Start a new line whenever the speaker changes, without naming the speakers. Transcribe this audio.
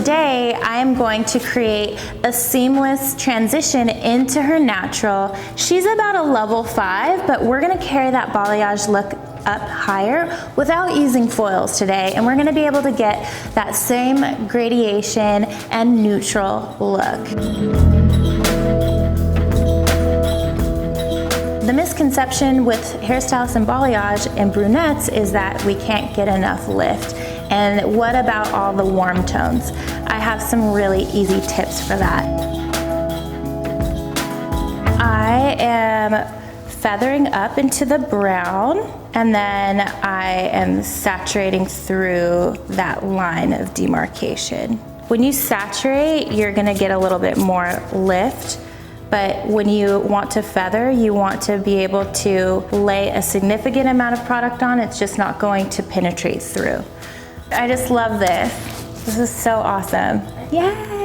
today I am going to create a seamless transition into her natural. She's about a level 5, but we're gonna carry that balayage look up higher without using foils today, and we're gonna be able to get that same gradation and neutral look. The misconception with hairstylists and balayage and brunettes is that we can't get enough lift. And what about all the warm tones? I have some really easy tips for that. I am feathering up into the brown, and then I am saturating through that line of demarcation. When you saturate, you're gonna get a little bit more lift, but when you want to feather, you want to be able to lay a significant amount of product on. It's just not going to penetrate through. I just love this. This is so awesome. Yay!